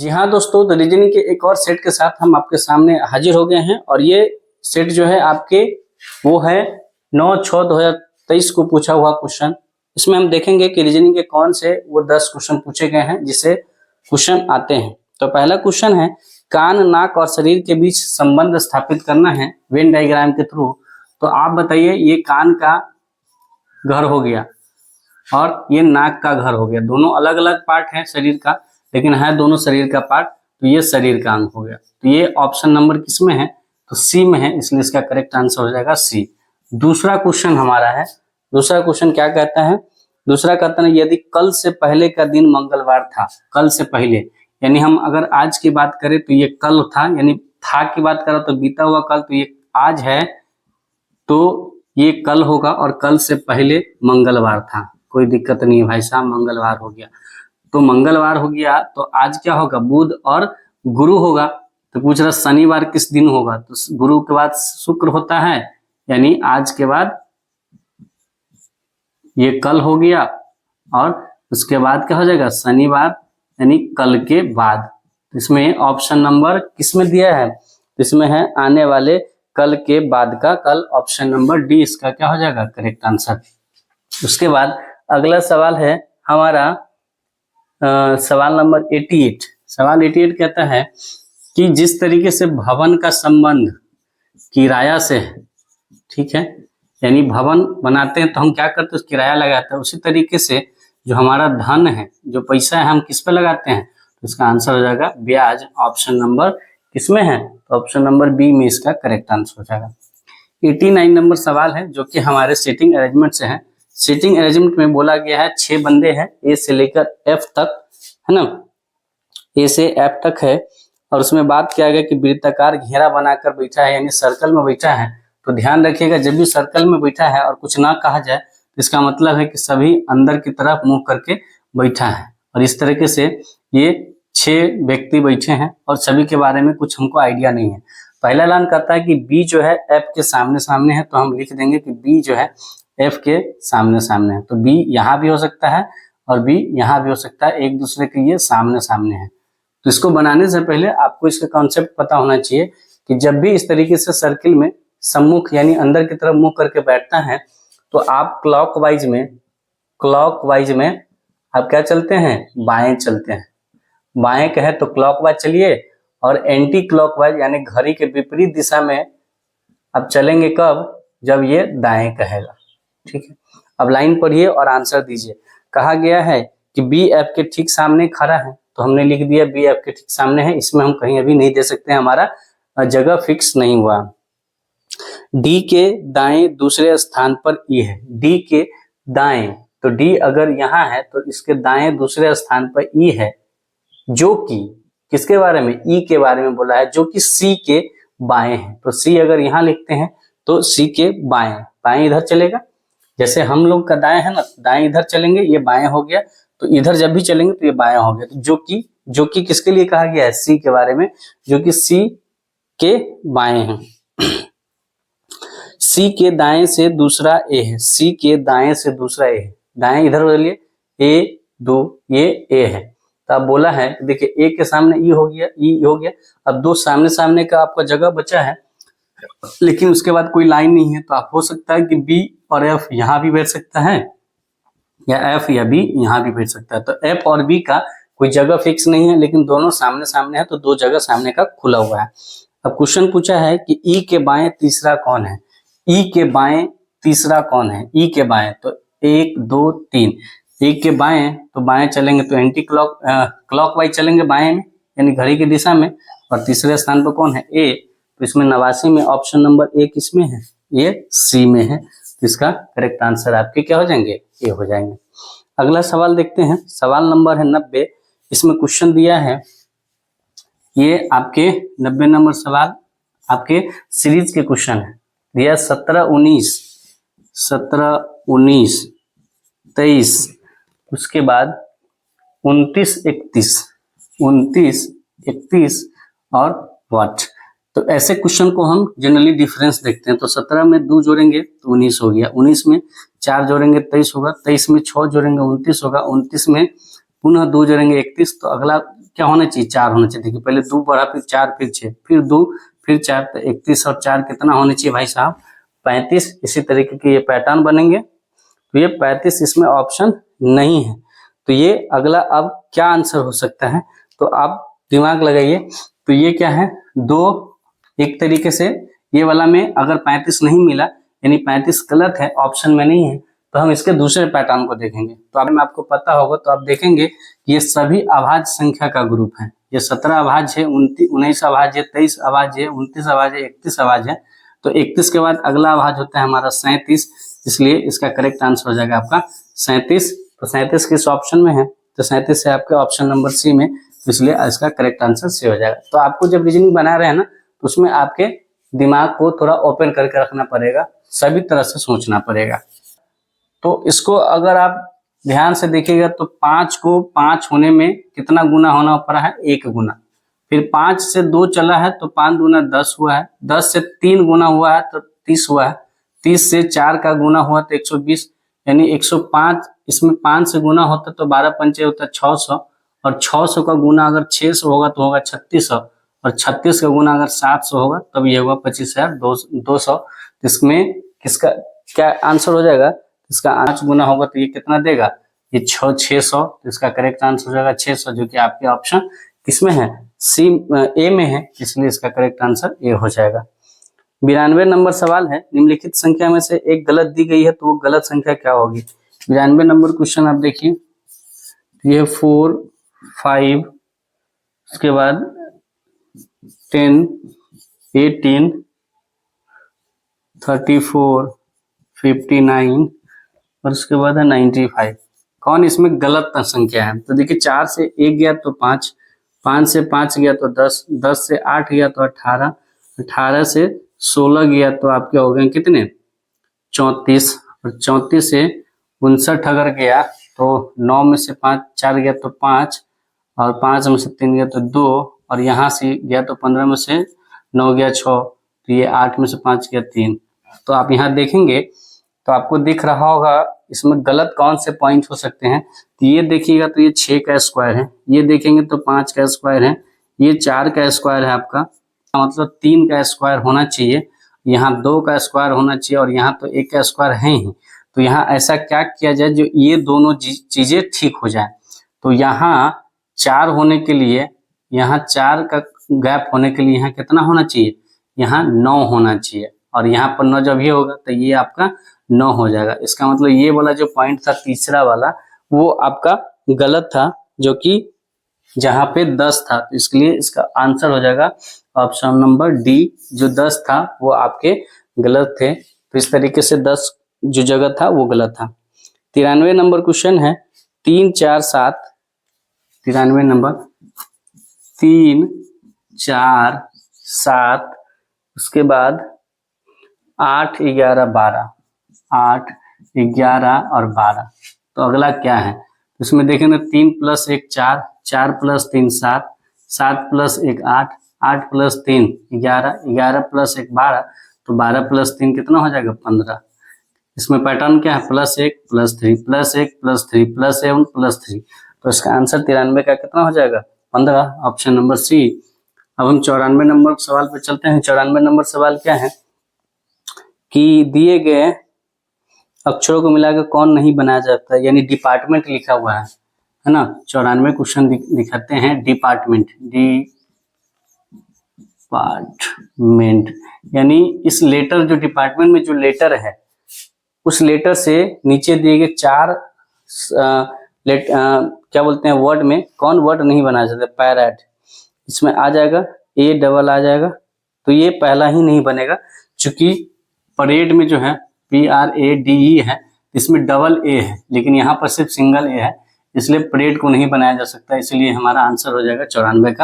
जी हाँ दोस्तों, तो रीजनिंग के एक और सेट के साथ हम आपके सामने हाजिर हो गए हैं और ये सेट जो है आपके वो है 9/6/2023 को पूछा हुआ क्वेश्चन। इसमें हम देखेंगे कि रीजनिंग के कौन से वो 10 क्वेश्चन पूछे गए हैं जिससे क्वेश्चन आते हैं। तो पहला क्वेश्चन है, कान, नाक और शरीर के बीच संबंध स्थापित करना है वेन डायग्राम के थ्रू। तो आप बताइए, ये कान का घर हो गया और ये नाक का घर हो गया। दोनों अलग अलग पार्ट है शरीर का, लेकिन है दोनों शरीर का पार्ट, तो ये शरीर का अंग हो गया। तो ये ऑप्शन नंबर किसमें है? तो सी में है, इसलिए इसका करेक्ट आंसर हो जाएगा सी। दूसरा क्वेश्चन हमारा है, दूसरा क्वेश्चन क्या कहता है? दूसरा कहता है, यदि कल से पहले का दिन मंगलवार था, कल से पहले यानी हम अगर आज की बात करें तो ये कल था, यानी था की बात करो तो बीता हुआ कल, तो ये आज है तो ये कल होगा, और कल से पहले मंगलवार था। कोई दिक्कत नहीं है भाई साहब, मंगलवार हो गया। तो मंगलवार हो गया तो आज क्या होगा? बुध और गुरु होगा। तो पूछ रहा शनिवार किस दिन होगा? तो गुरु के बाद शुक्र होता है, यानी आज के बाद ये कल हो गया, और उसके बाद क्या हो जाएगा? शनिवार, यानी कल के बाद। इसमें ऑप्शन नंबर किसमें दिया है? इसमें है आने वाले कल के बाद का कल। ऑप्शन नंबर डी इसका क्या हो जाएगा? Correct answer. उसके बाद अगला सवाल है हमारा सवाल नंबर 88। सवाल 88 कहता है कि जिस तरीके से भवन का संबंध किराया से है, ठीक है, यानी भवन बनाते हैं तो हम क्या करते हैं? किराया लगाते हैं। उसी तरीके से जो हमारा धन है, जो पैसा है, हम किस पे लगाते हैं? तो इसका आंसर हो जाएगा ब्याज। ऑप्शन नंबर किसमें है? तो ऑप्शन नंबर बी में इसका करेक्ट आंसर हो जाएगा। 89 नंबर सवाल है जो कि हमारे सीटिंग अरेंजमेंट से है। सीटिंग अरेंजमेंट में बोला गया है 6 बंदे हैं, ए से लेकर एफ तक, है ना, ए से एफ तक है, और उसमें बात किया गया कि वृत्ताकार घेरा बनाकर बैठा है, यानी सर्कल में बैठा है। तो ध्यान रखिएगा, जब भी सर्कल में बैठा है और कुछ ना कहा जाए तो इसका मतलब है कि सभी अंदर की तरफ मुंह करके बैठा है। और इस तरीके से ये 6 व्यक्ति बैठे हैं और सभी के बारे में कुछ हमको आइडिया नहीं है। पहला ऐलान करता है कि बी जो है एफ के सामने सामने है, तो हम लिख देंगे कि बी जो है एफ के सामने सामने है। तो बी यहाँ भी हो सकता है और बी यहाँ भी हो सकता है, एक दूसरे के ये सामने सामने है। तो इसको बनाने से पहले आपको इसका कॉन्सेप्ट पता होना चाहिए कि जब भी इस तरीके से सर्किल में सम्मुख यानी अंदर की तरफ मुंह करके बैठता है तो आप क्लॉकवाइज में आप क्या चलते हैं? बाएं चलते हैं। बाएं कहे तो क्लॉकवाइज चलिए, और एंटी क्लॉकवाइज यानी घड़ी के विपरीत दिशा में आप चलेंगे कब? जब ये दाएं कहेगा। ठीक है, अब लाइन पढ़िए और आंसर दीजिए। कहा गया है कि बी एफ के ठीक सामने खड़ा है, तो हमने लिख दिया बी एफ के ठीक सामने है। इसमें हम कहीं अभी नहीं दे सकते, हमारा जगह फिक्स नहीं हुआ। डी के दाएं दूसरे स्थान पर ई है। डी के दाएं, तो डी अगर यहाँ है तो इसके दाएं दूसरे स्थान पर ई है, जो कि किसके बारे में? ई के बारे में बोला है, जो कि सी के बाएं है। तो सी अगर यहाँ लिखते हैं तो सी के बाएं, बाएं इधर चलेगा। जैसे हम लोग का दाएं है ना, दाएं इधर चलेंगे, ये बाएं हो गया, तो इधर जब भी चलेंगे तो ये बाएं हो गया। तो जो कि किसके लिए कहा गया है? सी के बारे में, जो कि सी के बाएं हैं। सी के दाएं से दूसरा ए है। सी के दाएं से दूसरा ए है। दाएं इधर बदलिए, ए दो, ये ए है। तो अब बोला है, देखिए ए के सामने ई हो गया, ई हो गया। अब दो सामने सामने का आपका जगह बचा है, लेकिन उसके बाद कोई लाइन नहीं है। तो आप हो सकता है कि बी और एफ यहाँ भी बैठ सकता है, या एफ या बी यहाँ भी बैठ सकता है। तो एफ और बी का कोई जगह फिक्स नहीं है, लेकिन दोनों सामने सामने है, तो 2 जगह सामने का खुला हुआ है। अब क्वेश्चन पूछा है कि ई के बाएं तीसरा कौन है? ई के बाएं तीसरा कौन है? ई के बाएं, तो 1 2 3। ई के बाएं, तो बाएं चलेंगे तो एंटी क्लॉकवाइज चलेंगे बाएं में, यानी घड़ी की दिशा में। और तीसरे स्थान पर कौन है? ए। तो इसमें 89 में ऑप्शन नंबर ए किसमें है? ये सी में है। तो इसका करेक्ट आंसर आपके क्या हो जाएंगे? ए हो जाएंगे। अगला सवाल देखते हैं, सवाल नंबर है 90। इसमें क्वेश्चन दिया है, ये आपके 90 नंबर सवाल आपके सीरीज के क्वेश्चन है। दिया 17 19 23, उसके बाद 29 31 और व्हाट। तो ऐसे क्वेश्चन को हम जनरली डिफरेंस देखते हैं। तो 17 में 2 जोड़ेंगे तो 19 हो गया, 19 में 4 जोड़ेंगे 23 होगा, 23 में 6 जोड़ेंगे 29 होगा, 29 में पुनः 2 जोड़ेंगे 31। तो अगला क्या होना चाहिए, 4 होना चाहिए। देखिए पहले 2 बढ़ा, फिर 4, फिर 6, फिर 2, फिर 4, तो 31 और 4 कितना होना चाहिए भाई साहब, 35। इसी तरीके के ये पैटर्न बनेंगे। तो ये 35 इसमें ऑप्शन नहीं है। तो ये अगला अब क्या आंसर हो सकता है, तो आप दिमाग लगाइए। तो ये क्या है, 2, एक तरीके से ये वाला में अगर 35 नहीं मिला, यानी 35 गलत है, ऑप्शन में नहीं है, तो हम इसके दूसरे पैटर्न को देखेंगे। तो अगर आपको पता होगा तो आप देखेंगे कि ये सभी अभाज्य संख्या का ग्रुप है। ये 17 अभाज्य है, 19 अभाज्य है, 23 अभाज्य है, 29 अभाज्य है, 31 अभाज्य है। तो 31 के बाद अगला अभाज्य होता है हमारा 37, इसलिए इसका करेक्ट आंसर हो जाएगा आपका 37। तो 37 किस ऑप्शन में है, तो 37 है आपके ऑप्शन नंबर सी में, इसलिए इसका करेक्ट आंसर सी हो जाएगा। तो आपको जब रीजनिंग बना रहे हैं ना, तो उसमें आपके दिमाग को थोड़ा ओपन करके रखना पड़ेगा, सभी तरह से सोचना पड़ेगा। तो इसको अगर आप ध्यान से देखिएगा तो 5 को 5 होने में कितना गुना होना पड़ा है, 1 गुना। फिर 5 से 2 चला है तो 5 दूना 10 हुआ है, 10 से 3 गुना हुआ है तो 30 हुआ है, 30 से 4 का गुना हुआ तो 120, यानी 105। इसमें 5 से गुना होता तो 12 पंचे होता 600, और 600 का गुना अगर 600 होगा तो होगा 3600, और 36 का गुना अगर 700 होगा तब ये होगा 25,200। इसमें किसका क्या आंसर हो जाएगा, इसका 5 गुना होगा तो ये कितना देगा, ये 600। तो इसका करेक्ट आंसर हो जाएगा 600, जो कि आपके ऑप्शन किसमें है, सी ए में है, इसलिए इसका करेक्ट आंसर ए हो जाएगा। 92 नंबर सवाल है, निम्नलिखित संख्या में से एक गलत दी गई है, तो वो गलत संख्या क्या होगी। 92 नंबर क्वेश्चन आप देखिए, ये 4, 5, उसके बाद 10, 18, 34, 59 और उसके बाद है 95। कौन इसमें गलत संख्या है, तो देखिए 4 से 1 गया तो 5, 5 से 5 गया तो 10, 10 से 8 गया तो 18, 18 से 16 गया तो आपके हो गए कितने, 34, और 34 से 59 अगर गया तो 9 में से 5 4 गया तो 5, और 5 में से 3 गया तो 2, और यहाँ से गया तो 15 में से 9 गया 6, तो ये 8 में से 5 गया 3। तो आप यहाँ देखेंगे तो आपको दिख रहा होगा इसमें गलत कौन से पॉइंट हो सकते हैं। तो ये देखिएगा तो ये 6 का स्क्वायर है, ये देखेंगे तो 5 का स्क्वायर है, ये 4 का स्क्वायर है आपका, मतलब 3 का स्क्वायर होना चाहिए, यहाँ 2 का स्क्वायर होना चाहिए, और यहाँ तो 1 का स्क्वायर है ही। तो यहाँ ऐसा क्या किया जाए जो ये दोनों चीजें ठीक हो जाए। तो यहाँ 4 होने के लिए, यहाँ 4 का गैप होने के लिए यहाँ कितना होना चाहिए, यहाँ 9 होना चाहिए, और यहाँ पर 9 जब ये होगा तो ये आपका 9 हो जाएगा। इसका मतलब ये वाला जो पॉइंट था तीसरा वाला, वो आपका गलत था, जो कि जहाँ पे 10 था, तो इसके लिए इसका आंसर हो जाएगा ऑप्शन नंबर डी। जो 10 था वो आपके गलत थे, तो इस तरीके से 10 जो जगह था वो गलत था। 93 नंबर क्वेश्चन है, 3, 4, 7, 93 नंबर, 3, 4, 7, उसके बाद 8, 11, 12, 8, 11 और 12। तो अगला क्या है, इसमें देखेंगे 3 + 1 4, 4 + 3 7, 7 + 1 8, 8 + 3 11, 11 + 1 12, तो 12 + 3 कितना हो जाएगा 15। इसमें पैटर्न क्या है, +1 +3 +1 +3 +7 +3। तो इसका आंसर 93 का कितना हो जाएगा 15, ऑप्शन नंबर सी। अब हम 94 नंबर सवाल पे चलते हैं। 94 नंबर सवाल क्या है कि दिए गए अक्षरों को मिलाकर कौन नहीं बनाया जाता, यानी डिपार्टमेंट लिखा हुआ है ना। 94 क्वेश्चन दिखाते हैं, डिपार्टमेंट, यानी इस लेटर जो डिपार्टमेंट में जो लेटर है, उस लेटर से नीचे दिए गए 4 क्या बोलते हैं वर्ड में कौन वर्ड नहीं बनाया जाता, पैरेट। इसमें आ जाएगा ए डबल आ जाएगा, तो ये पहला ही नहीं बनेगा, क्योंकि परेड में जो है PRADE है, इसमें डबल ए है, लेकिन यहाँ पर सिर्फ सिंगल ए है, इसलिए परेड को नहीं बनाया जा सकता। इसलिए हमारा आंसर हो जाएगा 94 का।